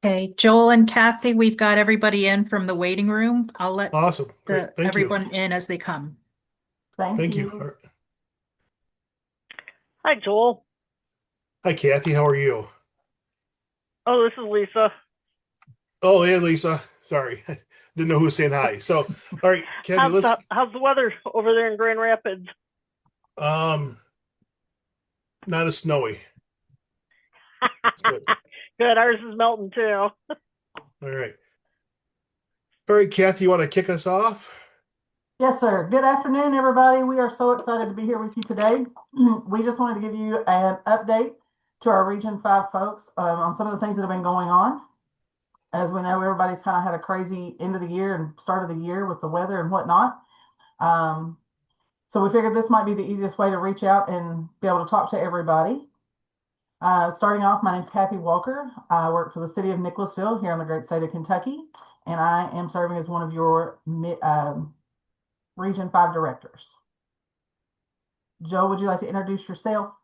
Okay, Joel and Kathy, we've got everybody in from the waiting room. I'll let Awesome. Great. Thank you. everyone in as they come. Thank Thank you. All you. right. Hi, Joel. Hi, Kathy. How are you? Oh, this is Lisa. Oh, hey, Lisa. Sorry. Didn't know who was saying hi. So, all right, Kathy, let's, How's the weather over there in Grand Rapids? um, not as snowy. It's good. Good, ours is melting too. All right. All right, Kathy, you want to kick us off? Yes, sir. Good afternoon, everybody. We are so excited to be here with you today. We just wanted to give you an update to our Region 5 folks on some of the things that have been going on. As we know, everybody's kind of had a crazy end of the year and start of the year with the weather and whatnot. Um, so we figured this might be the easiest way to reach out and be able to talk to everybody. Starting off, my name is Kathy Walker. I work for the city of Nicholasville here in the great state of Kentucky, and I am serving as one of your Region 5 directors. Joe, would you like to introduce yourself?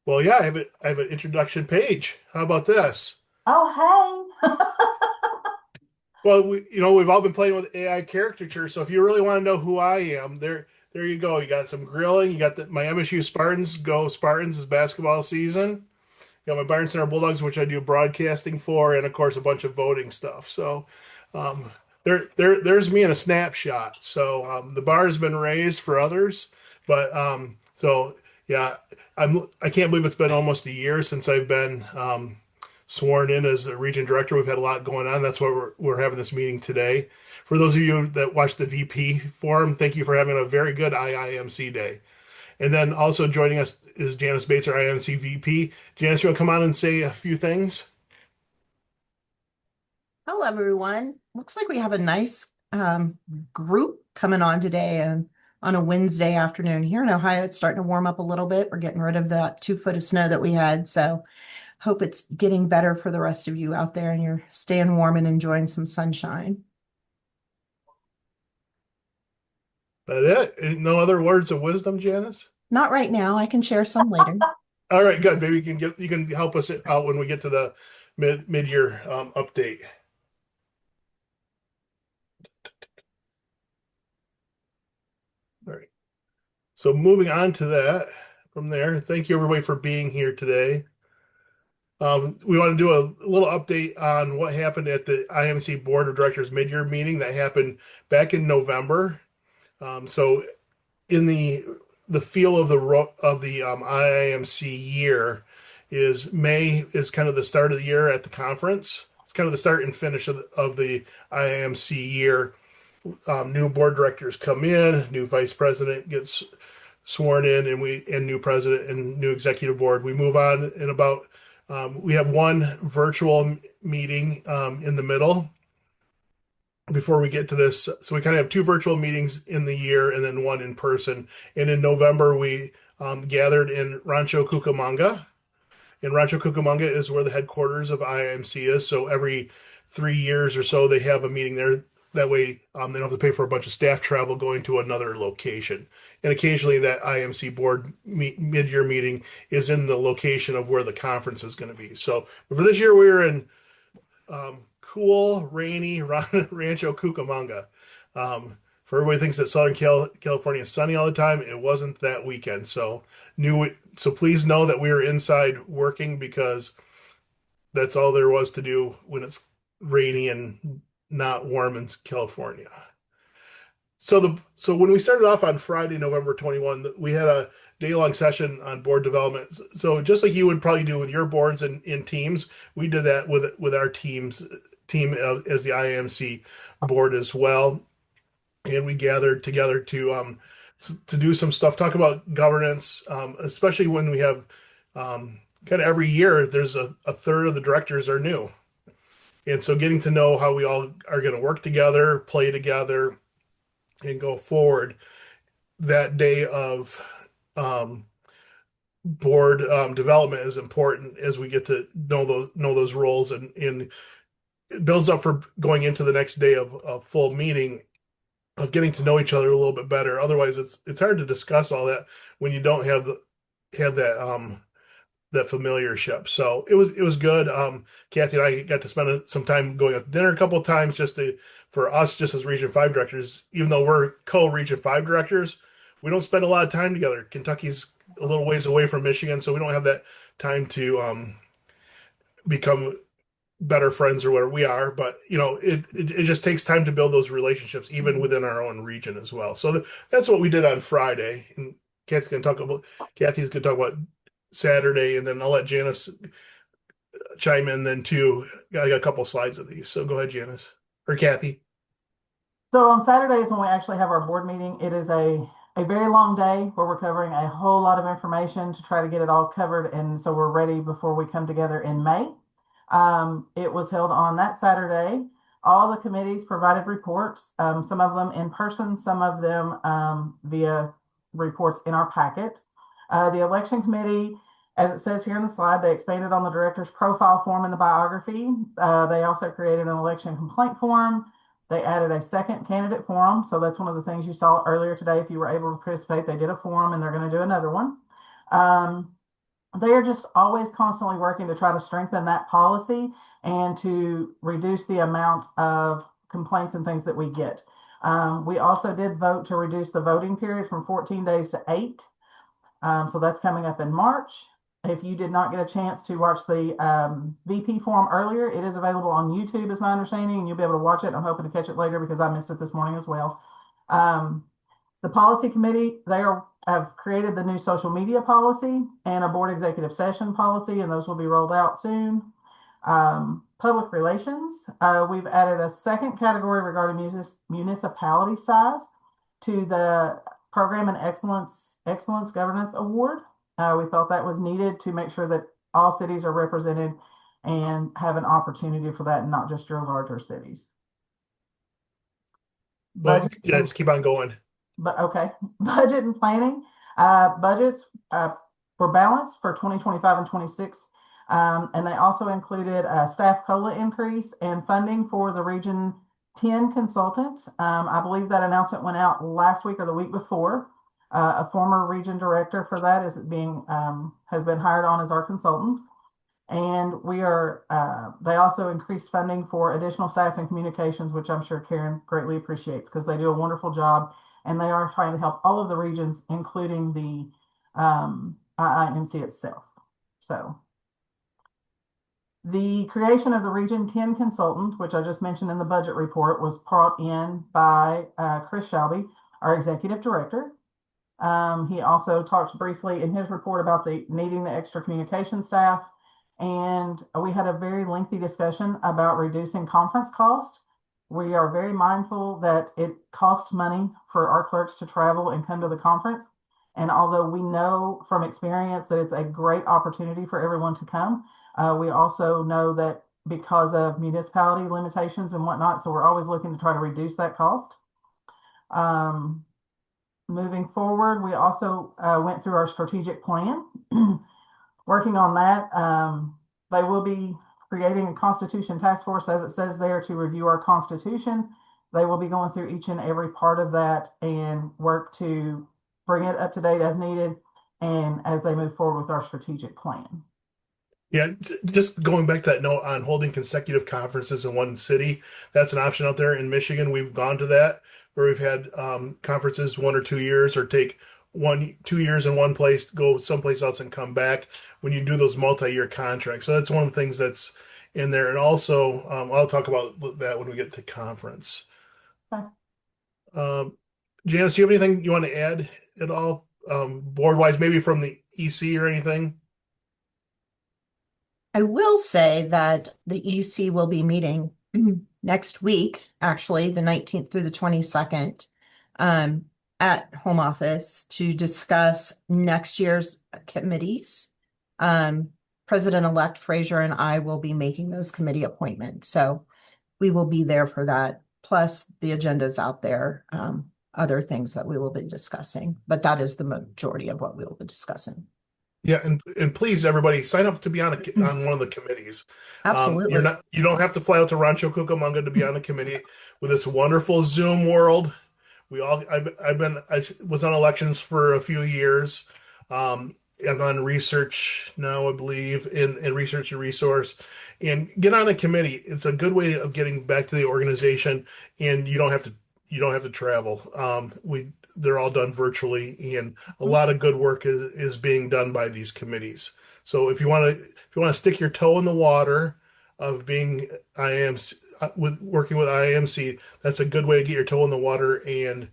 Well, yeah, I have an introduction page. How about this? Oh, hey. Well, we've all been playing with AI caricature, so if you really want to know who I am, there you go. You got some grilling. You got my MSU Spartans. Go Spartans is basketball season. You got my Barn Center Bulldogs, which I do broadcasting for, and of course a bunch of voting stuff. So um, there's me in a snapshot. So the bar has been raised for others, but so yeah, I can't believe it's been almost a year since I've been sworn in as a region director. We've had a lot going on. That's why we're having this meeting today. For those of you that watched the VP forum, thank you for having a very good IIMC day. And then also joining us is Janice Bates, our IMC VP. Janice, you want to come on and say a few things? Hello, everyone. Looks like we have a nice group coming on today and on a Wednesday afternoon. Here in Ohio, it's starting to warm up a little bit. We're getting rid of that 2 foot of snow that we had. So hope it's getting better for the rest of you out there and you're staying warm and enjoying some sunshine. That it? No other words of wisdom, Janice? Not right now. I can share some later. All right, good. Maybe you can help us out when we get to the mid-year update. All right. So moving on to that from there, thank you everybody for being here today. We want to do a little update on what happened at the IMC Board of Directors mid-year meeting that happened back in November. So in the feel of the IIMC year is May is kind of the start of the year at the conference. It's kind of the start and finish of the IIMC year. New board directors come in, new vice president gets sworn in, and new president and new executive board. We move on in about we have one virtual meeting in the middle before we get to this. So we kind of have two virtual meetings in the year and then one in person. And in November, we gathered in Rancho Cucamonga. And Rancho Cucamonga is where the headquarters of IIMC is. So every 3 years or so, they have a meeting there. That way, they don't have to pay for a bunch of staff travel going to another location. And occasionally, that IMC board mid-year meeting is in the location of where the conference is going to be. So for this year, we were in cool, rainy Rancho Cucamonga. For everybody thinks that Southern California is sunny all the time, it wasn't that weekend. So please know that we were inside working because that's all there was to do when it's rainy and not warm in California. So when we started off on Friday, November 21, we had a day-long session on board development. So just like you would probably do with your boards and in teams, we did that with our team as the IMC board as well. And we gathered together to do some stuff, talk about governance, especially when we have kind of every year there's a third of the directors are new. And so getting to know how we all are going to work together, play together, and go forward that day of board development is important as we get to know those roles, and it builds up for going into the next day of a full meeting of getting to know each other a little bit better. Otherwise, it's hard to discuss all that when you don't have that that familiarship. So it was good. Kathy and I got to spend some time going out to dinner a couple of times for us just as Region 5 directors, even though we're co-Region 5 directors, we don't spend a lot of time together. Kentucky's a little ways away from Michigan, so we don't have that time to become better friends or whatever we are. But it just takes time to build those relationships even within our own region as well. So that's what we did on Friday. And Kathy's gonna talk about Saturday, and then I'll let Janice chime in then too. I got a couple slides of these, so go ahead, Janice or Kathy. So on Saturdays when we actually have our board meeting, it is a very long day where we're covering a whole lot of information to try to get it all covered. And so we're ready before we come together in May. It was held on that Saturday. All the committees provided reports, some of them in person, some of them via reports in our packet. The election committee, as it says here in the slide, they expanded on the director's profile form in the biography. They also created an election complaint form. They added a second candidate forum. So that's one of the things you saw earlier today. If you were able to participate, they did a forum and they're going to do another one. They are just always constantly working to try to strengthen that policy and to reduce the amount of complaints and things that we get. We also did vote to reduce the voting period from 14 days to 8. So that's coming up in March. If you did not get a chance to watch the VP forum earlier, it is available on YouTube, is my understanding, and you'll be able to watch it. I'm hoping to catch it later because I missed it this morning as well. The policy committee, have created the new social media policy and a board executive session policy, and those will be rolled out soon. Public relations, we've added a second category regarding municipality size to the Program and Excellence Governance Award. We thought that was needed to make sure that all cities are represented and have an opportunity for that, and not just your larger cities. Well, yeah, just keep on going. But okay, budget and planning. Budgets were balanced for 2025 and 26. And they also included a staff COLA increase and funding for the Region 10 consultant. I believe that announcement went out last week or the week before. A former region director for that has been hired on as our consultant. And they also increased funding for additional staff and communications, which I'm sure Karen greatly appreciates because they do a wonderful job. And they are trying to help all of the regions, including the IIMC itself. So the creation of the Region 10 consultant, which I just mentioned in the budget report, was brought in by Chris Shelby, our executive director. He also talked briefly in his report about needing the extra communication staff. And we had a very lengthy discussion about reducing conference cost. We are very mindful that it costs money for our clerks to travel and come to the conference. And although we know from experience that it's a great opportunity for everyone to come, we also know that because of municipality limitations and whatnot, so we're always looking to try to reduce that cost. Moving forward, we also went through our strategic plan. Working on that, they will be creating a Constitution task force, as it says there, to review our Constitution. They will be going through each and every part of that and work to bring it up to date as needed and as they move forward with our strategic plan. Yeah, just going back to that note on holding consecutive conferences in one city, that's an option out there in Michigan. We've gone to that where we've had conferences 1 or 2 years, or take 2 years in one place, go someplace else and come back when you do those multi-year contracts. So that's one of the things that's in there. And also, I'll talk about that when we get to conference. Okay. Janice, do you have anything you want to add at all, board-wise, maybe from the EC or anything? I will say that the EC will be meeting next week, actually, the 19th through the 22nd, at home office to discuss next year's committees. President-elect Fraser and I will be making those committee appointments. So we will be there for that. Plus the agenda's out there, other things that we will be discussing, but that is the majority of what we will be discussing. Yeah, and please, everybody, sign up to be on one of the committees. Absolutely. You don't have to fly out to Rancho Cucamonga to be on a committee with this wonderful Zoom world. I was on elections for a few years, and I'm on research now, I believe, in research and resource. And get on a committee. It's a good way of getting back to the organization, and you don't have to travel. They're all done virtually, and a lot of good work is being done by these committees. So if you want to stick your toe in the water of being IMC with working with IIMC, that's a good way to get your toe in the water and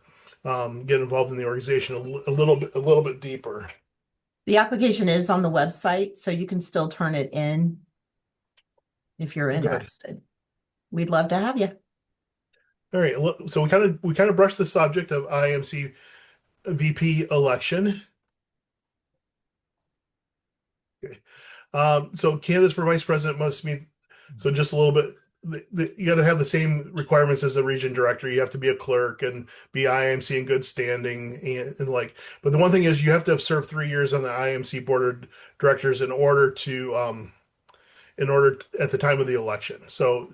get involved in the organization a little bit deeper. The application is on the website, so you can still turn it in if you're Good. interested. We'd love to have you. All right. So we kind of brushed the subject of IMC VP election. Okay. So candidates for vice president must meet. So just a little bit. You got to have the same requirements as a region director. You have to be a clerk and be IMC in good standing and like. But the one thing is you have to have served 3 years on the IMC board of directors in order at the time of the election. So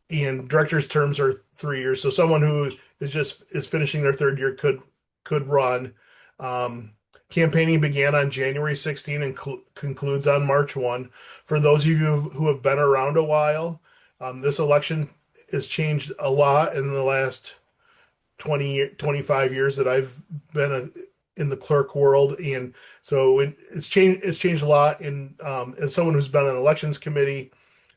and directors' terms are 3 years. So someone who is finishing their third year could run. Um, Campaigning began on January 16 and concludes on March 1. For those of you who have been around a while, this election has changed a lot in the last 25 years that I've been in the clerk world, and so it's changed a lot. And as someone who's been on elections committee,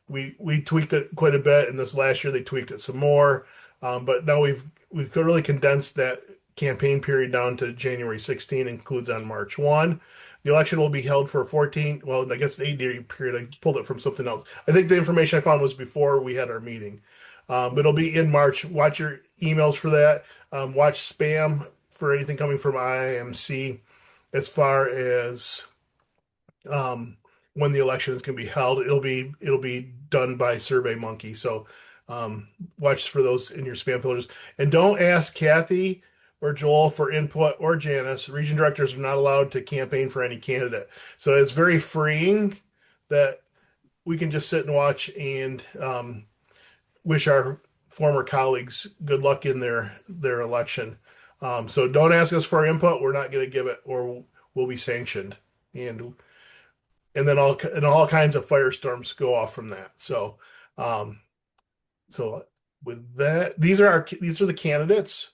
we tweaked it quite a bit, and this last year they tweaked it some more. But now we've really condensed that campaign period down to January 16, includes on March 1. The election will be held for 14, well, I guess an 8-day period. I pulled it from something else. I think the information I found was before we had our meeting. But it'll be in March. Watch your emails for that. Watch spam for anything coming from IIMC as far as when the election is going to be held. It'll be done by SurveyMonkey. So watch for those in your spam filters. And don't ask Kathy or Joel for input or Janice. Region directors are not allowed to campaign for any candidate. So it's very freeing that we can just sit and watch and wish our former colleagues good luck in their election. So don't ask us for our input. We're not going to give it, or we'll be sanctioned. And then all kinds of firestorms go off from that. Um, so with that, these are the candidates.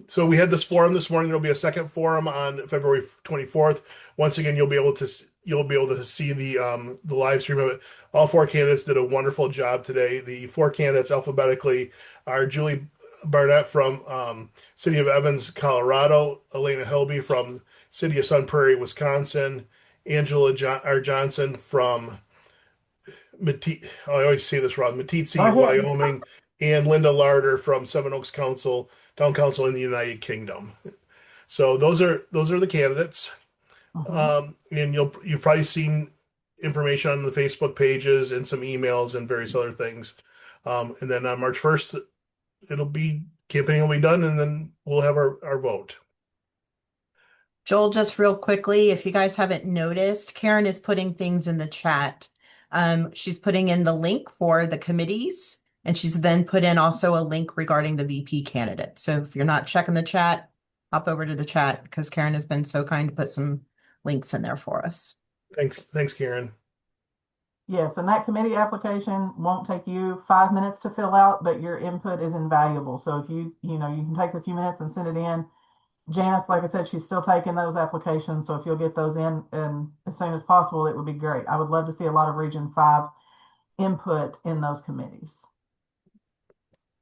So we had this forum this morning. There'll be a second forum on February 24th. Once again, you'll be able to see the live stream of it. All four candidates did a wonderful job today. The four candidates alphabetically are Julie Barnett from City of Evans, Colorado, Elena Helby from City of Sun Prairie, Wisconsin, Angela Johnson from I always say this wrong, Meeteetse, Wyoming, and Linda Larder from Seven Oaks Town Council in the United Kingdom. So those are the candidates. And you've probably seen information on the Facebook pages and some emails and various other things. And then on March 1st, campaigning will be done, and then we'll have our vote. Joel, just real quickly, if you guys haven't noticed, Karen is putting things in the chat. She's putting in the link for the committees, and she's then put in also a link regarding the VP candidate. So if you're not checking the chat, hop over to the chat, because Karen has been so kind to put some links in there for us. Thanks, Karen. Yes, and that committee application won't take you 5 minutes to fill out, but your input is invaluable. So if you can take a few minutes and send it in. Janice, like I said, she's still taking those applications. So if you'll get those in as soon as possible, it would be great. I would love to see a lot of Region 5 input in those committees.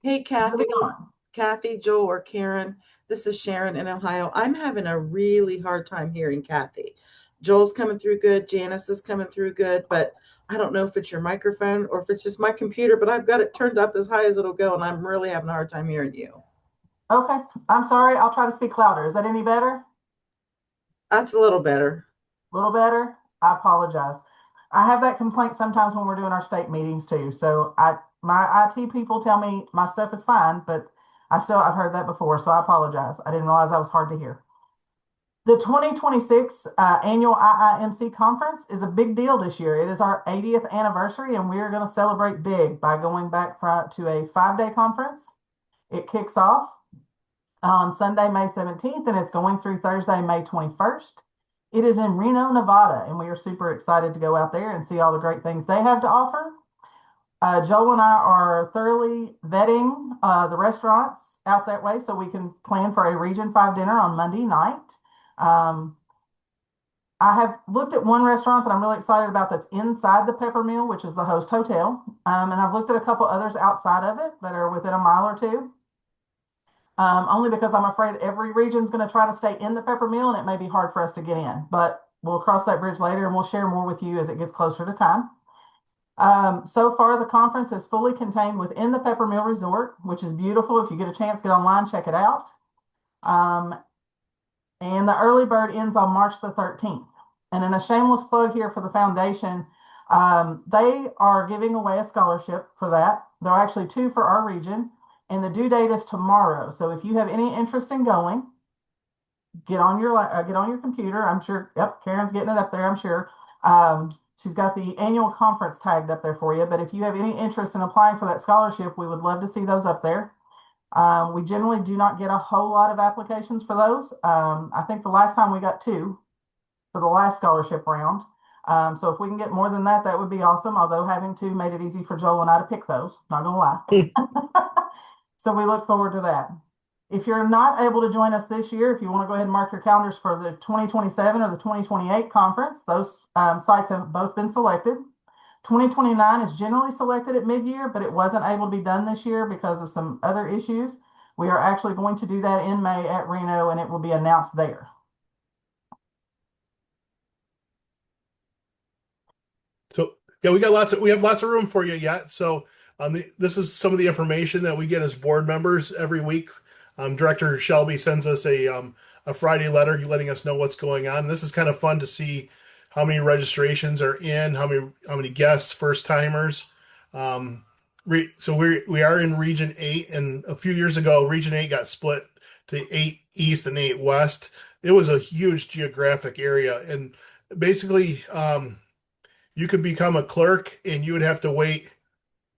Hey, Kathy, Moving on. Joel, or Karen. This is Sharon in Ohio. I'm having a really hard time hearing Kathy. Joel's coming through good. Janice is coming through good, but I don't know if it's your microphone or if it's just my computer, but I've got it turned up as high as it'll go, and I'm really having a hard time hearing you. Okay, I'm sorry. I'll try to speak louder. Is that any better? That's a little better. A little better? I apologize. I have that complaint sometimes when we're doing our state meetings too. So my IT people tell me my stuff is fine, but I've heard that before, so I apologize. I didn't realize I was hard to hear. The 2026 annual IIMC conference is a big deal this year. It is our 80th anniversary, and we are going to celebrate big by going back to a 5-day conference. It kicks off on Sunday, May 17th, and it's going through Thursday, May 21st. It is in Reno, Nevada, and we are super excited to go out there and see all the great things they have to offer. Joel and I are thoroughly vetting the restaurants out that way so we can plan for a Region 5 dinner on Monday night. I have looked at one restaurant that I'm really excited about that's inside the Pepper Mill, which is the Host Hotel. And I've looked at a couple others outside of it that are within a mile or two. Only because I'm afraid every region is going to try to stay in the Pepper Mill and it may be hard for us to get in. But we'll cross that bridge later and we'll share more with you as it gets closer to time. So far, the conference is fully contained within the Pepper Mill Resort, which is beautiful. If you get a chance, get online, check it out. And the early bird ends on March the 13th. And in a shameless plug here for the foundation, they are giving away a scholarship for that. There are actually two for our region, and the due date is tomorrow. So if you have any interest in going, get on your computer. I'm sure. Yep, Karen's getting it up there. I'm sure. She's got the annual conference tagged up there for you. But if you have any interest in applying for that scholarship, we would love to see those up there. We generally do not get a whole lot of applications for those. I think the last time we got two for the last scholarship round. So if we can get more than that, that would be awesome. Although having two made it easy for Joel and I to pick those, not gonna lie. So we look forward to that. If you're not able to join us this year, if you want to go ahead and mark your calendars for the 2027 or the 2028 conference, those sites have both been selected. 2029 is generally selected at mid-year, but it wasn't able to be done this year because of some other issues. We are actually going to do that in May at Reno, and it will be announced there. So yeah, we have lots of room for you yet. So this is some of the information that we get as board members every week. Director Shelby sends us a Friday letter letting us know what's going on. This is kind of fun to see how many registrations are in, how many guests, first timers. So we are in Region 8, and a few years ago, Region 8 got split to 8 East and 8 West. It was a huge geographic area, and basically, you could become a clerk and you would have to wait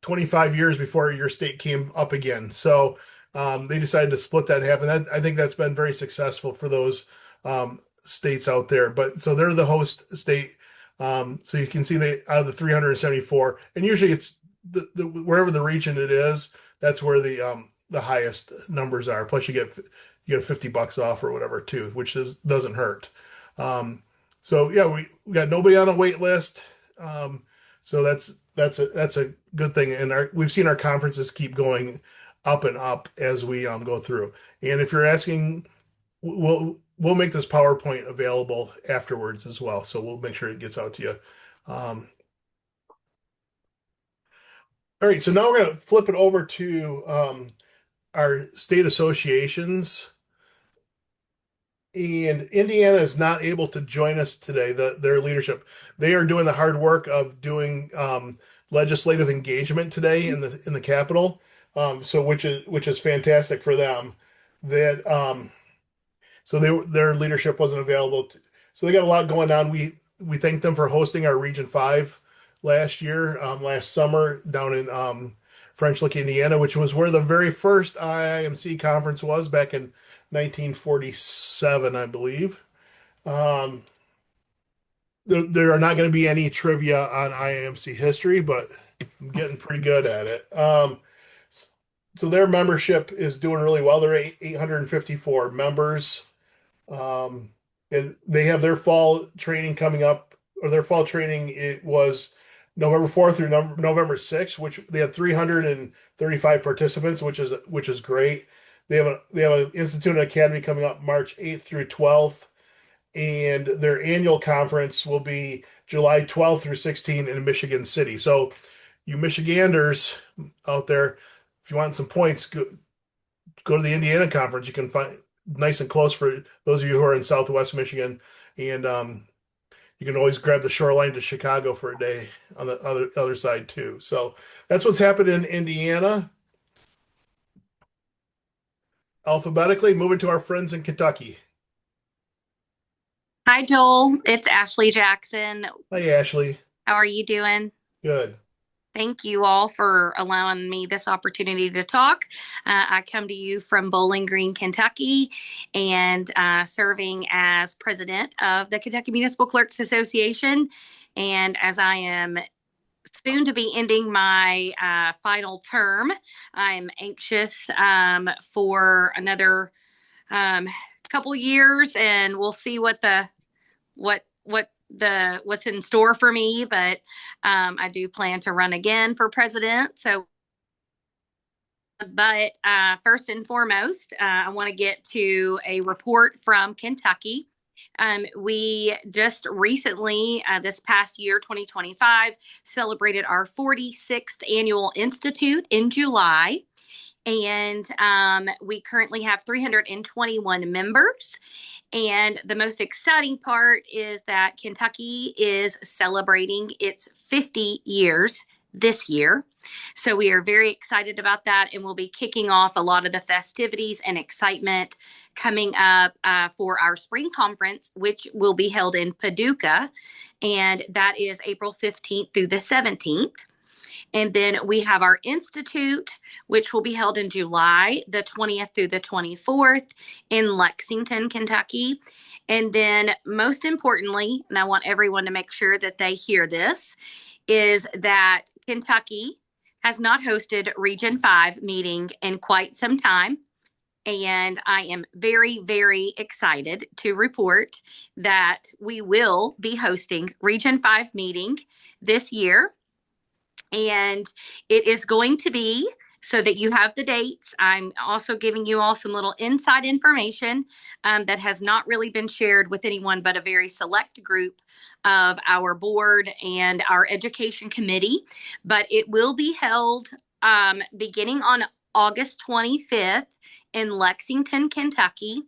25 years before your state came up again. So they decided to split that in half, and I think that's been very successful for those states out there. But so they're the host state. So you can see they out of the 374, and usually it's wherever the region it is, that's where the highest numbers are. Plus you get $50 off or whatever too, which doesn't hurt. So yeah, we got nobody on a wait list. So that's a good thing, and we've seen our conferences keep going up and up as we go through. And if you're asking, we'll make this PowerPoint available afterwards as well, so we'll make sure it gets out to you. All right, so now we're going to flip it over to our state associations. And Indiana is not able to join us today, their leadership. They are doing the hard work of doing legislative engagement today in the Capitol. So which is fantastic for them. That so their leadership wasn't available. So they got a lot going on. We thank them for hosting our Region 5 last summer down in French Lick, Indiana, which was where the very first IIMC conference was back in 1947, I believe. There are not going to be any trivia on IIMC history, but I'm getting pretty good at it. So their membership is doing really well. They're 854 members. And they have their fall training coming up, or their fall training, it was November 4th through November 6th, which they had 335 participants, which is great. They have an Institute and Academy coming up March 8th through 12th, and their annual conference will be July 12th through 16th in Michigan City. So you Michiganders out there, if you want some points, go to the Indiana conference. You can find nice and close for those of you who are in Southwest Michigan, and you can always grab the shoreline to Chicago for a day on the other side too. So that's what's happened in Indiana. Alphabetically, moving to our friends in Kentucky. Hi, Joel. It's Ashley Jackson. Hi, Ashley. How are you doing? Good. Thank you all for allowing me this opportunity to talk. I come to you from Bowling Green, Kentucky, and serving as president of the Kentucky Municipal Clerks Association. And as I am soon to be ending my final term, I'm anxious for another couple years, and we'll see what's in store for me. But I do plan to run again for president. But first and foremost, I want to get to a report from Kentucky. We just recently, this past year, 2025, celebrated our 46th annual Institute in July. And we currently have 321 members. And the most exciting part is that Kentucky is celebrating its 50 years this year. So we are very excited about that. And we'll be kicking off a lot of the festivities and excitement coming up for our spring conference, which will be held in Paducah. And that is April 15th through the 17th. And then we have our Institute, which will be held in July, the 20th through the 24th in Lexington, Kentucky. And then most importantly, and I want everyone to make sure that they hear this, is that Kentucky has not hosted Region 5 meeting in quite some time. And I am very, very excited to report that we will be hosting Region 5 meeting this year. And it is going to be, so that you have the dates, I'm also giving you all some little inside information that has not really been shared with anyone but a very select group of our board and our education committee. But it will be held beginning on August 25th in Lexington, Kentucky.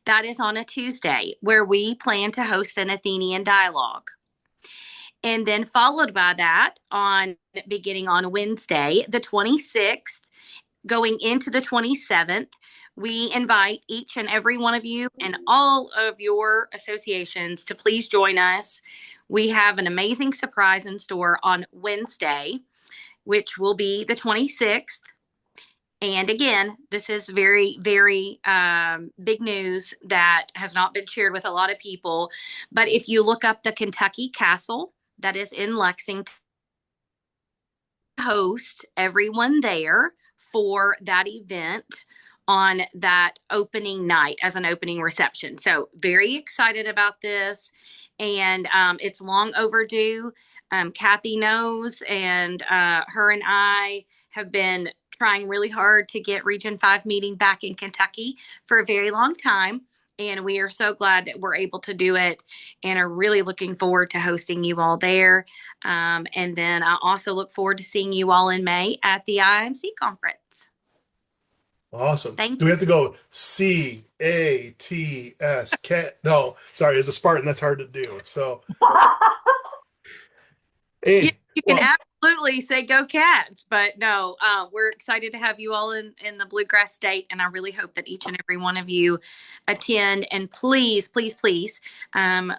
That is on a Tuesday, where we plan to host an Athenian dialogue. And then followed by that, beginning on Wednesday, the 26th, going into the 27th, we invite each and every one of you and all of your associations to please join us. We have an amazing surprise in store on Wednesday, which will be the 26th. And again, this is very, very big news that has not been shared with a lot of people. But if you look up the Kentucky Castle, that is in Lexington, host everyone there for that event on that opening night as an opening reception. So very excited about this, and it's long overdue. Kathy knows, and her and I have been trying really hard to get Region 5 meeting back in Kentucky for a very long time. And we are so glad that we're able to do it, and are really looking forward to hosting you all there. And then I also look forward to seeing you all in May at the IIMC conference. Awesome. Thank Do we you. have to go CATS? Cat? No, sorry. As a Spartan, that's hard to do. So, You, hey, you can well, absolutely say go Cats, but no, we're excited to have you all in the Bluegrass State, and I really hope that each and every one of you attend. And please, please, please,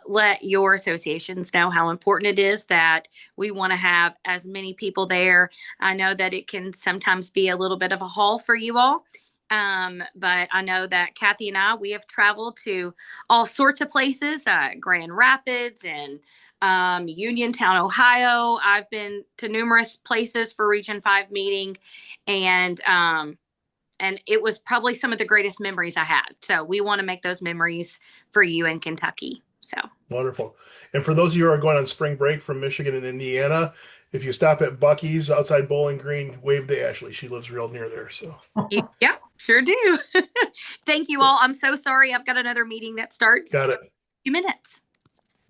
let your associations know how important it is that we want to have as many people there. I know that it can sometimes be a little bit of a haul for you all. But I know that Kathy and we have traveled to all sorts of places, Grand Rapids and Uniontown, Ohio. I've been to numerous places for Region 5 meeting, and it was probably some of the greatest memories I had. So we want to make those memories for you in Kentucky. So wonderful. And for those of you who are going on spring break from Michigan and Indiana, if you stop at Bucky's outside Bowling Green, wave to Ashley. She lives real near there. So, yeah, sure do. Thank you all. I'm so sorry. I've got another meeting that starts in got it. a few minutes.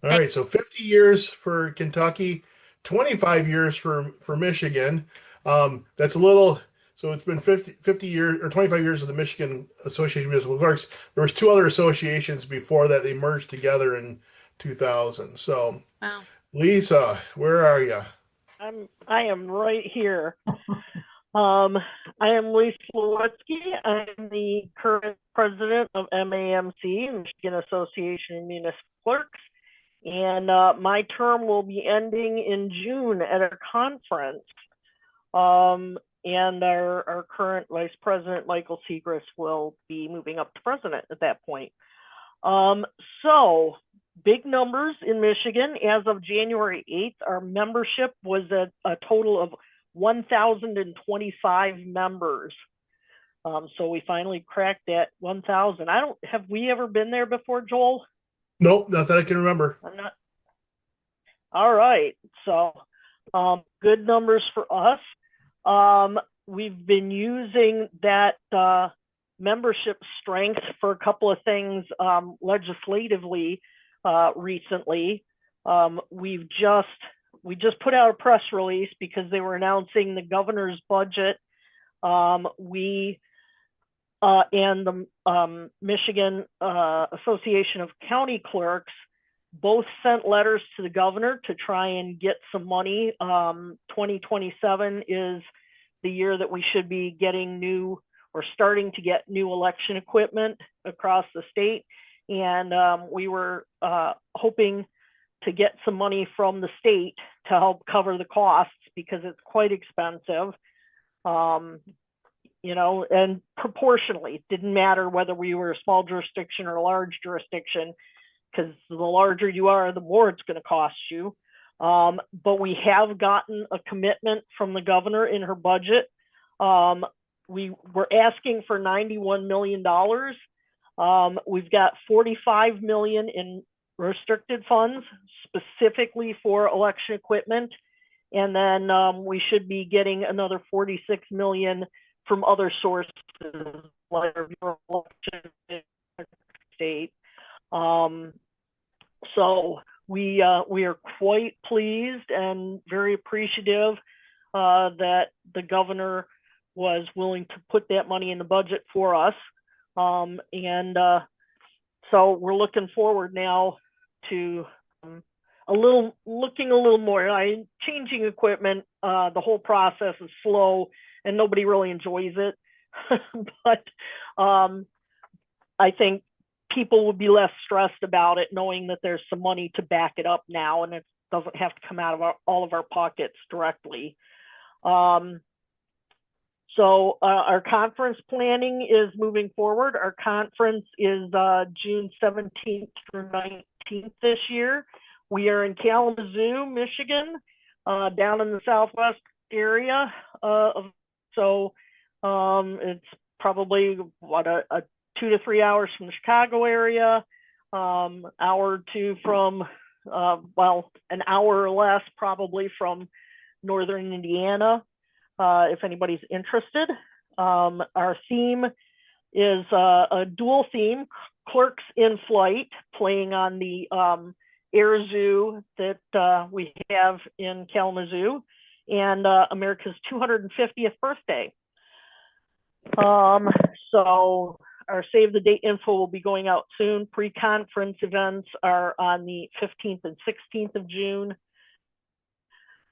All right. So 50 years for Kentucky, 25 years for Michigan. That's a little. So it's been 50 years or 25 years of the Michigan Association of Municipal Clerks. There was two other associations before that. They merged together in 2000. So, Wow. Lisa, where are you? I am right here. I am Lisa Lewitzky. I'm the current president of MAMC, Michigan Association of Municipal Clerks. And my term will be ending in June at a conference. And our current Vice President, Michael Segrist, will be moving up to president at that point. So big numbers in Michigan. As of January 8th, our membership was at a total of 1,025 members. So we finally cracked that 1,000. Have we ever been there before, Joel? Nope, not that I can remember. I'm not. All right. So, good numbers for us. We've been using that membership strength for a couple of things legislatively recently. We just put out a press release because they were announcing the governor's budget. We and the Michigan Association of County Clerks both sent letters to the governor to try and get some money. 2027 is the year that we should be getting new or starting to get new election equipment across the state. And we were hoping to get some money from the state to help cover the costs because it's quite expensive. You know, and proportionally, it didn't matter whether we were a small jurisdiction or a large jurisdiction, because the larger you are, the more it's going to cost you. But we have gotten a commitment from the governor in her budget. We were asking for $91 million. We've got $45 million in restricted funds specifically for election equipment. And then we should be getting another $46 million from other sources like our election state. So we are quite pleased and very appreciative that the governor was willing to put that money in the budget for us. So we're looking forward now to looking a little more. Changing equipment, the whole process is slow and nobody really enjoys it. But I think people would be less stressed about it knowing that there's some money to back it up now and it doesn't have to come out of all of our pockets directly. So our conference planning is moving forward. Our conference is June 17th through 19th this year. We are in Kalamazoo, Michigan, down in the southwest area. So it's probably a 2 to 3 hours from the Chicago area, hour or two from, an hour or less probably from northern Indiana, if anybody's interested. Our theme is a dual theme, Clerks in Flight, playing on the air zoo that we have in Kalamazoo, and America's 250th birthday. So our save the date info will be going out soon. Pre-conference events are on the 15th and 16th of June.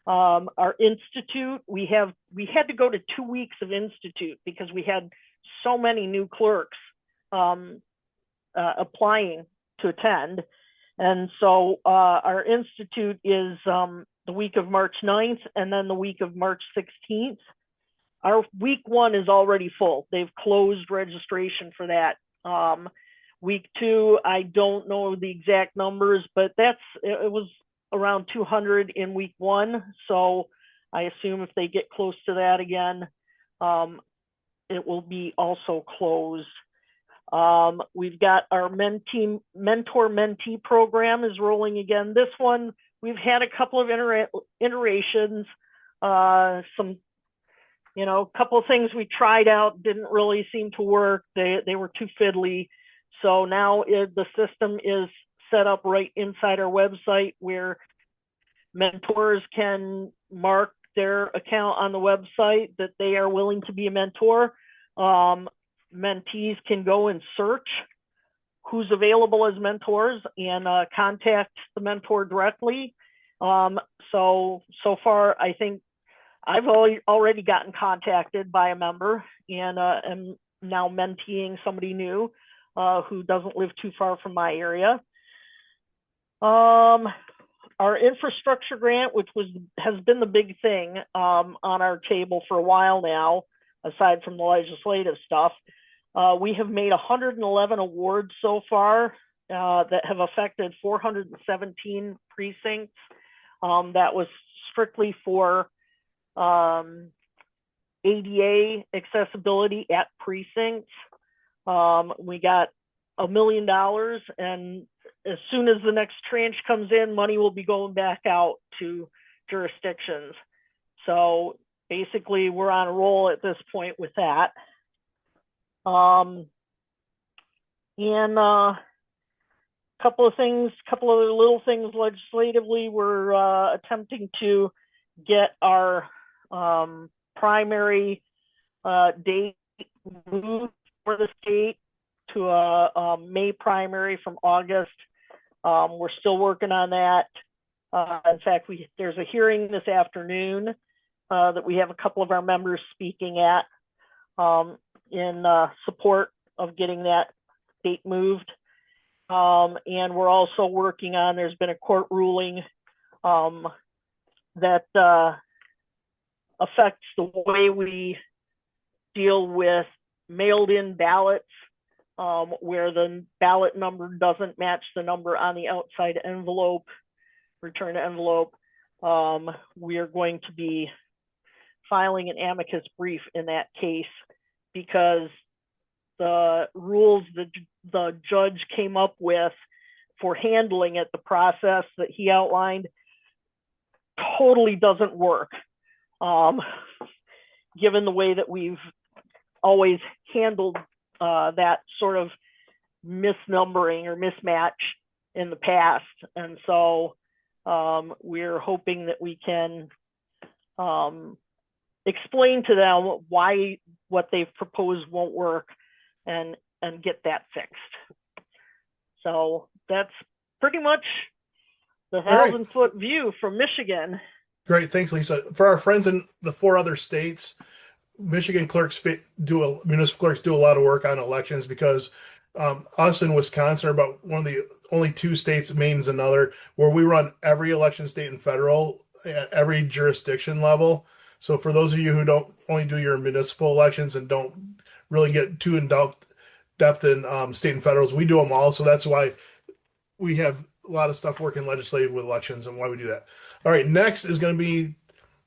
Our institute, we had to go to 2 weeks of institute because we had so many new clerks applying to attend. And so our institute is the week of March 9th and then the week of March 16th. Our week 1 is already full. They've closed registration for that. Week 2, I don't know the exact numbers, but it was around 200 in week 1. So I assume if they get close to that again, it will be also closed. We've got our mentor-mentee program is rolling again. This one, we've had a couple of iterations, a couple of things we tried out didn't really seem to work. They were too fiddly. So now the system is set up right inside our website where mentors can mark their account on the website that they are willing to be a mentor. Mentees can go and search who's available as mentors and contact the mentor directly. So far, I think I've already gotten contacted by a member and am now menteeing somebody new who doesn't live too far from my area. our infrastructure grant, which has been the big thing on our table for a while now, aside from the legislative stuff. We have made 111 awards so far that have affected 417 precincts. That was strictly for ADA accessibility at precincts. We got $1 million, and as soon as the next tranche comes in, money will be going back out to jurisdictions. So basically, we're on a roll at this point with that. And couple of other little things legislatively. We're attempting to get our primary date moved for the state to a May primary from August. We're still working on that. In fact, there's a hearing this afternoon that we have a couple of our members speaking at in support of getting that date moved. And we're also working on, there's been a court ruling that affects the way we deal with mailed in ballots, where the ballot number doesn't match the number on the outside envelope, return envelope. We are going to be filing an amicus brief in that case because the rules that the judge came up with for handling it, the process that he outlined, totally doesn't work. Given the way that we've always handled that sort of misnumbering or mismatch in the past. And so we're hoping that we can explain to them why what they've proposed won't work and get that fixed. So that's pretty much the 1,000-foot view from Michigan. Great, thanks, Lisa. For our friends in the 4 other states, Michigan clerks municipal clerks do a lot of work on elections because us in Wisconsin are about one of the only 2 states, Maine's another, where we run every election, state and federal, at every jurisdiction level. So for those of you who don't only do your municipal elections and don't really get too in depth in state and federals, we do them all. So that's why we have a lot of stuff working legislative with elections and why we do that. All right, next is going to be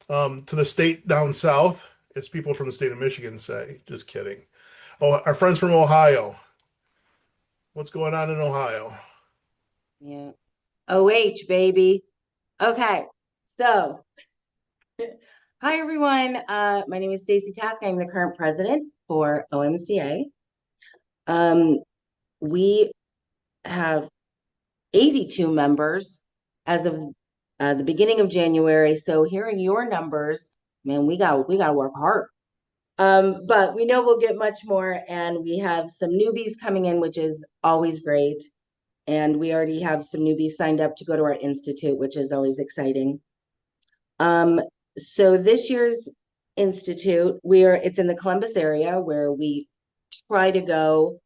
to the state down south. It's people from the state of Michigan say. Just kidding. Oh, our friends from Ohio. What's going on in Ohio? Yeah. OH, baby. Okay. So, hi, everyone. My name is Stacy Task. I'm the current president for OMCA. We have 82 members as of the beginning of January. So hearing your numbers, man, we got to work hard. But we know we'll get much more, and we have some newbies coming in, which is always great. And we already have some newbies signed up to go to our institute, which is always exciting. So this year's institute, it's in the Columbus area where we try to go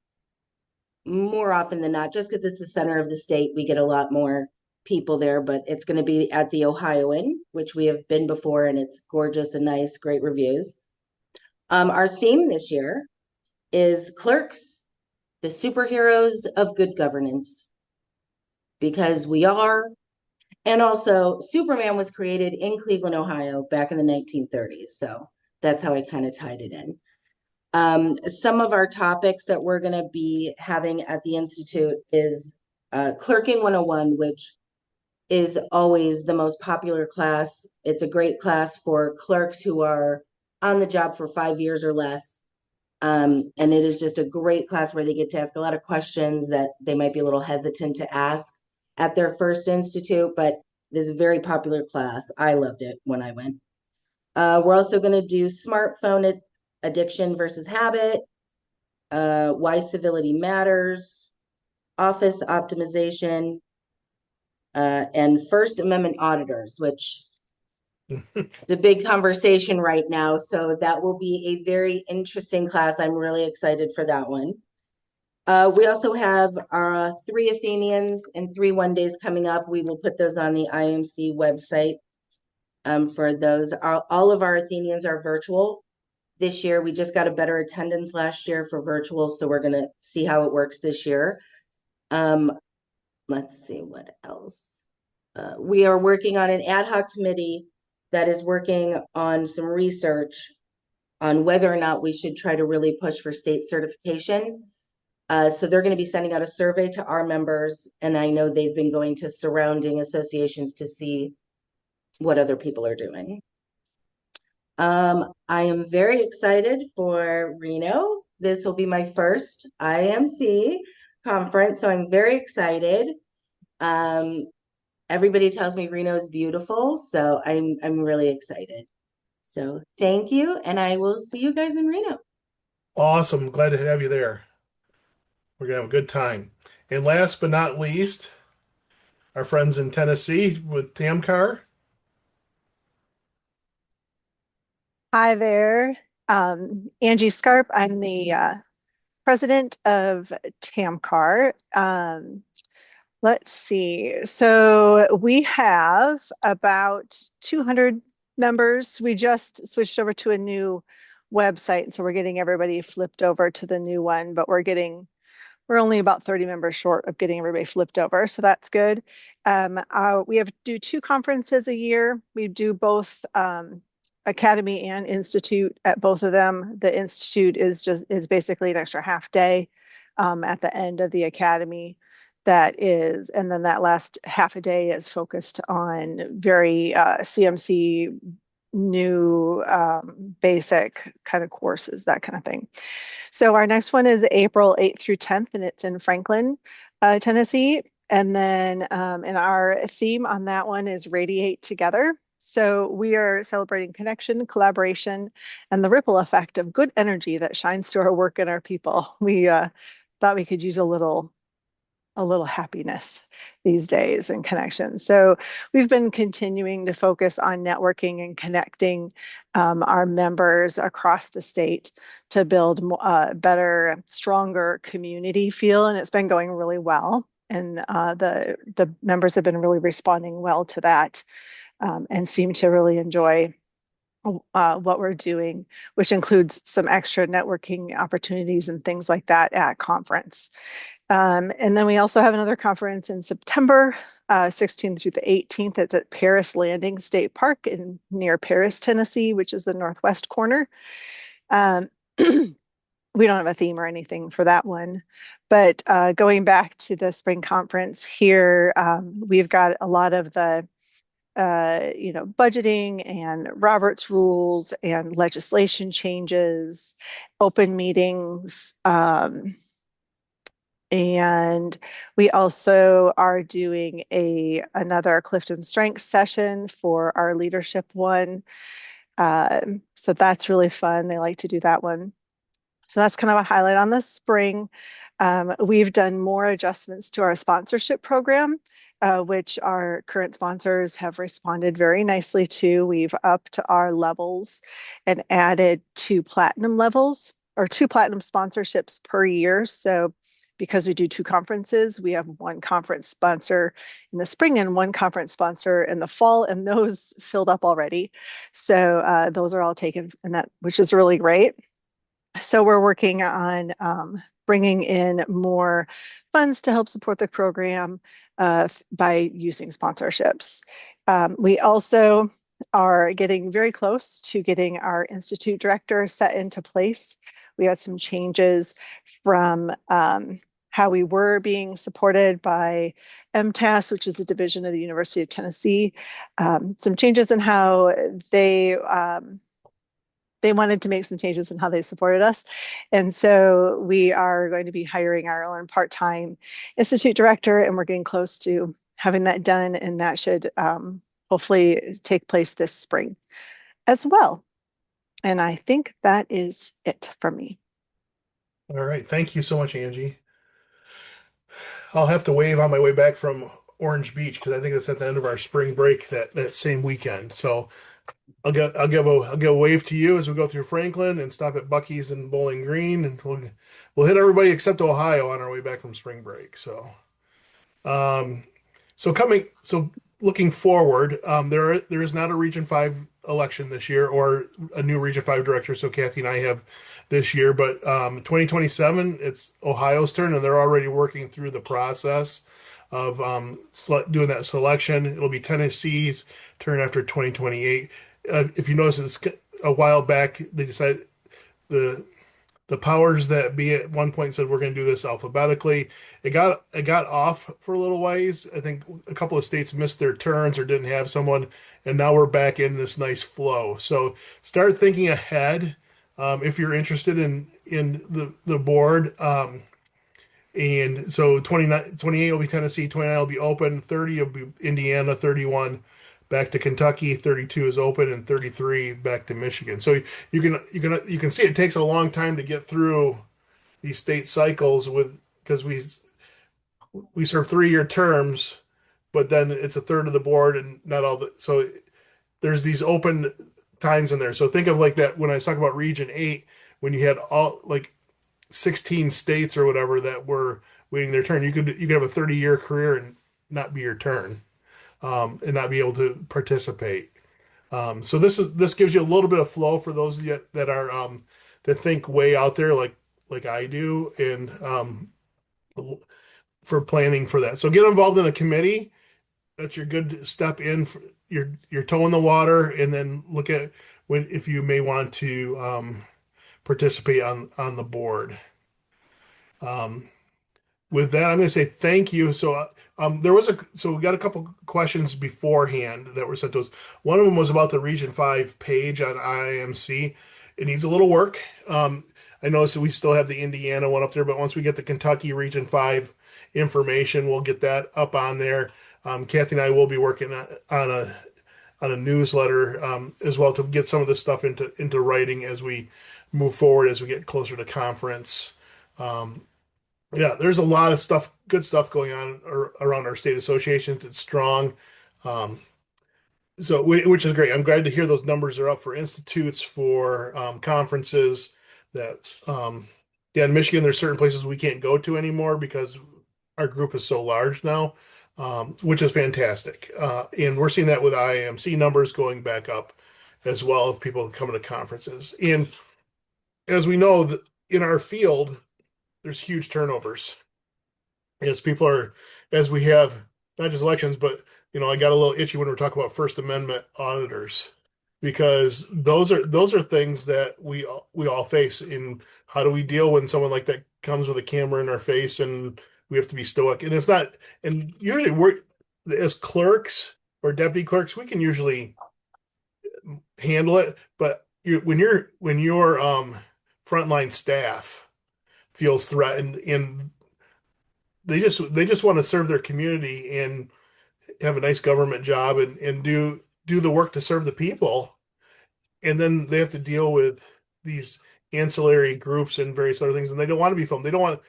more often than not, just because it's the center of the state. We get a lot more people there, but it's going to be at the Ohioan, which we have been before, and it's gorgeous and nice, great reviews. Our theme this year is Clerks, the superheroes of good governance, because we are. And also, Superman was created in Cleveland, Ohio, back in the 1930s. So that's how I kind of tied it in. Some of our topics that we're going to be having at the Institute is Clerking 101, which is always the most popular class. It's a great class for clerks who are on the job for 5 years or less. And it is just a great class where they get to ask a lot of questions that they might be a little hesitant to ask at their first institute, but it is a very popular class. I loved it when I went. We're also going to do smartphone addiction versus habit, why civility matters, office optimization, and First Amendment auditors, which the big conversation right now. So that will be a very interesting class. I'm really excited for that one. We also have our 3 Athenians and 3 1 days coming up. We will put those on the IMC website for those. All of our Athenians are virtual this year. We just got a better attendance last year for virtual, so we're going to see how it works this year. Let's see what else. We are working on an ad hoc committee that is working on some research on whether or not we should try to really push for state certification. So they're going to be sending out a survey to our members, and I know they've been going to surrounding associations to see what other people are doing. I am very excited for Reno. This will be my first IMC conference, so I'm very excited. Everybody tells me Reno is beautiful, so I'm really excited. So thank you, and I will see you guys in Reno. Awesome. Glad to have you there. We're gonna have a good time. And last but not least, our friends in Tennessee with TAMCAR. Hi there. Angie Scarp. I'm the president of TAMCAR. Let's see. So we have about 200 members. We just switched over to a new website, so we're getting everybody flipped over to the new one, but we're only about 30 members short of getting everybody flipped over, so that's good. We do 2 conferences a year. We do both Academy and Institute at both of them. The Institute is basically an extra half day at the end of the Academy. And then that last half a day is focused on very CMC new basic kind of courses, that kind of thing. So our next one is April 8th through 10th, and it's in Franklin, Tennessee. And then and our theme on that one is Radiate Together. So we are celebrating connection, collaboration, and the ripple effect of good energy that shines through our work and our people. We thought we could use a little happiness these days and connection. So we've been continuing to focus on networking and connecting our members across the state to build a better, stronger community feel, and it's been going really well. And the members have been really responding well to that and seem to really enjoy what we're doing, which includes some extra networking opportunities and things like that at conference. And then we also have another conference in September, 16th through the 18th. It's at Paris Landing State Park near Paris, Tennessee, which is the northwest corner. We don't have a theme or anything for that one, but going back to the spring conference here, we've got a lot of the budgeting and Robert's rules and legislation changes, open meetings. And we also are doing another Clifton Strengths session for our leadership one. So that's really fun. They like to do that one. So that's kind of a highlight on the spring. We've done more adjustments to our sponsorship program, which our current sponsors have responded very nicely to. We've upped our levels and added 2 platinum levels or 2 platinum sponsorships per year. So because we do 2 conferences, we have 1 conference sponsor in the spring and 1 conference sponsor in the fall, and those filled up already. So those are all taken, which is really great. So we're working on bringing in more funds to help support the program by using sponsorships. We also are getting very close to getting our Institute director set into place. We had some changes from how we were being supported by MTAS, which is a division of the University of Tennessee. Some changes in how they wanted to make some changes in how they supported us. And so we are going to be hiring our own part-time Institute director, and we're getting close to having that done, and that should hopefully take place this spring as well. And I think that is it for me. All right. Thank you so much, Angie. I'll have to wave on my way back from Orange Beach because I think it's at the end of our spring break that same weekend. So I'll give a wave to you as we go through Franklin and stop at Bucky's and Bowling Green, and we'll hit everybody except Ohio on our way back from spring break. Um, so looking forward, there is not a Region 5 election this year or a new Region 5 director. So Kathy and I have this year, but 2027, it's Ohio's turn, and they're already working through the process of doing that selection. It'll be Tennessee's turn after 2028. If you notice, a while back they decided the the powers that be at one point said we're going to do this alphabetically. It got off for a little ways. I think a couple of states missed their turns or didn't have someone, and now we're back in this nice flow. So start thinking ahead if you're interested in the board. And so 29, 28 will be Tennessee, 29 will be open, 30 will be Indiana, 31 back to Kentucky, 32 is open, and 33 back to Michigan. So you can see it takes a long time to get through these state cycles because we serve 3-year terms, but then it's a third of the board and not all the so there's these open times in there. So think of like that when I talk about Region 8, when you had all like 16 states or whatever that were waiting their turn. You could have a 30-year career and not be your turn, and not be able to participate. So this gives you a little bit of flow for those that are that think way out there like I do, and for planning for that. So get involved in a committee. That's your good step in. Your toe in the water, and then look at when if you may want to participate on the board. Um, with that, I'm going to say thank you. So, so we got a couple questions beforehand that were sent to us. One of them was about the Region 5 page on IIMC. It needs a little work. I noticed that we still have the Indiana one up there, but once we get the Kentucky Region 5 information, we'll get that up on there. Kathy and I will be working on a newsletter as well to get some of this stuff into writing as we move forward as we get closer to conference. Um, yeah, there's a lot of stuff, good stuff going on around our state associations. It's strong. Um, which is great. I'm glad to hear those numbers are up for institutes, for conferences that, yeah, in Michigan, there's certain places we can't go to anymore because our group is so large now, which is fantastic. And we're seeing that with IIMC numbers going back up as well of people coming to conferences. And as we know, that in our field, there's huge turnovers as people are, as we have not just elections, but I got a little itchy when we're talking about First Amendment auditors because those are things that we all face. In how do we deal when someone like that comes with a camera in our face and we have to be stoic? And it's not, and usually we're as clerks or deputy clerks, we can usually handle it, but when your frontline staff feels threatened and they just want to serve their community and have a nice government job and do the work to serve the people, and then they have to deal with these ancillary groups and various other things, and they don't want to be filmed. They don't want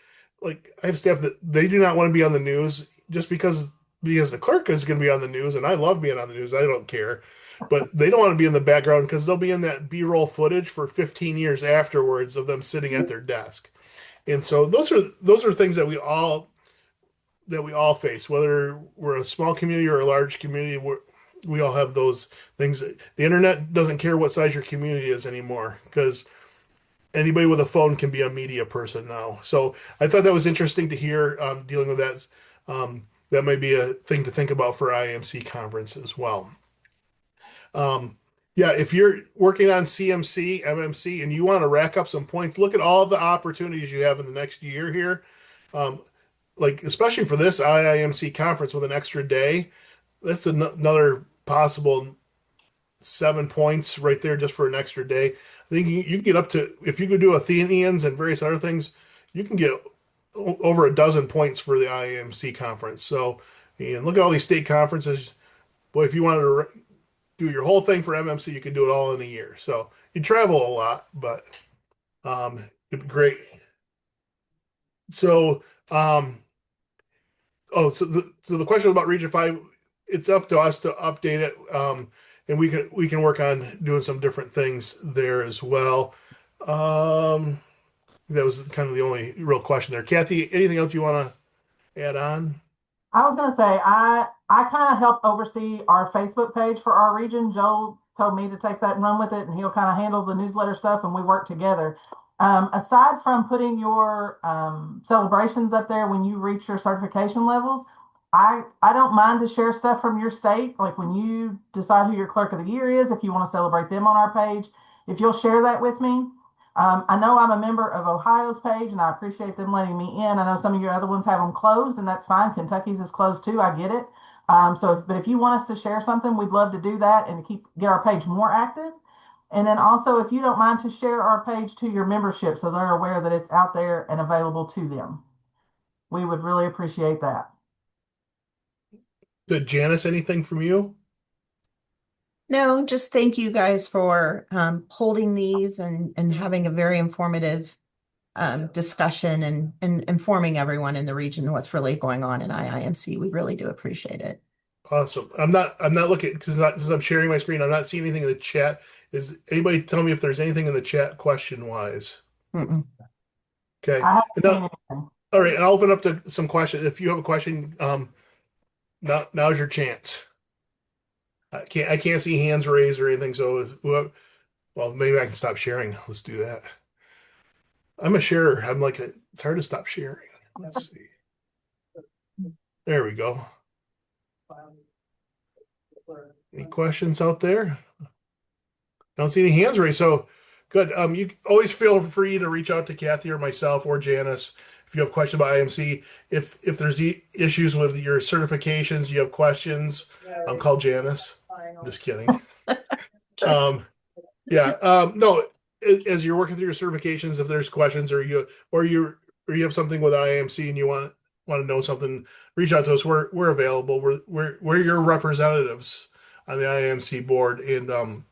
like I have staff that they do not want to be on the news just because the clerk is going to be on the news, and I love being on the news. I don't care, but they don't want to be in the background because they'll be in that B-roll footage for 15 years afterwards of them sitting at their desk. And so those are things that we all face, whether we're a small community or a large community. We all have those things. The internet doesn't care what size your community is anymore because anybody with a phone can be a media person now. So I thought that was interesting to hear dealing with that. That might be a thing to think about for IMC conference as well. Yeah, if you're working on CMC, MMC, and you want to rack up some points, look at all the opportunities you have in the next year here. Um, like especially for this IIMC conference with an extra day, that's another possible 7 points right there just for an extra day. I think you can get up to, if you could do Athenians and various other things, you can get over a dozen points for the IIMC conference. So, and look at all these state conferences. Boy, if you wanted to do your whole thing for MMC, you could do it all in a year. So you travel a lot, but it'd be great. So, so the question about Region 5, it's up to us to update it. and we can work on doing some different things there as well. Um, that was kind of the only real question there. Kathy, anything else you want to add on? I was gonna say I kind of help oversee our Facebook page for our region. Joel told me to take that and run with it, and he'll kind of handle the newsletter stuff, and we work together. Aside from putting your celebrations up there when you reach your certification levels, I don't mind to share stuff from your state. Like when you decide who your clerk of the year is, if you want to celebrate them on our page, if you'll share that with me. I know I'm a member of Ohio's page, and I appreciate them letting me in. I know some of your other ones have them closed, and that's fine. Kentucky's is closed too. I get it. But if you want us to share something, we'd love to do that and to get our page more active. And then also, if you don't mind to share our page to your membership so they're aware that it's out there and available to them, we would really appreciate that. Good, Janice, anything from you? No, just thank you guys for holding these and having a very informative discussion and informing everyone in the region what's really going on in IIMC. We really do appreciate it. Awesome. I'm not looking because I'm sharing my screen. I'm not seeing anything in the chat. Is anybody tell me if there's anything in the chat question wise? Mm-mm. Okay. I haven't And seen now, anything. all right, and I'll open up to some questions. If you have a question, now's your chance. I can't see hands raised or anything. So, well, maybe I can stop sharing. Let's do that. I'm a sharer. It's hard to stop sharing. Let's see. There we go. Any questions out there? Don't see any hands raised. So good. You always feel free to reach out to Kathy or myself or Janice if you have questions about IMC. If there's issues with your certifications, you have questions, call Janice. I'm just kidding. Yeah. No. As you're working through your certifications, if there's questions or you have something with IIMC and you want to know something, reach out to us. We're available. We're your representatives on the IIMC board, and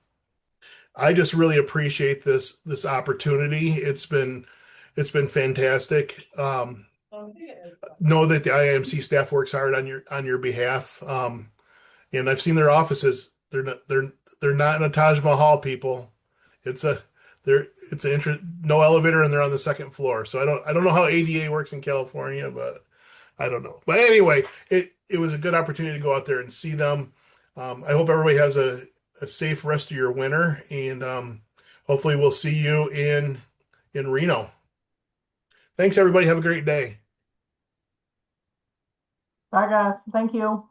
I just really appreciate this opportunity. It's been fantastic. Know that the IIMC staff works hard on your behalf. And I've seen their offices. They're not in a Taj Mahal, people. It's a no elevator, and they're on the second floor. So I don't know how ADA works in California, but I don't know. But anyway, it was a good opportunity to go out there and see them. I hope everybody has a safe rest of your winter, and hopefully we'll see you in Reno. Thanks, everybody. Have a great day. Bye, guys. Thank you.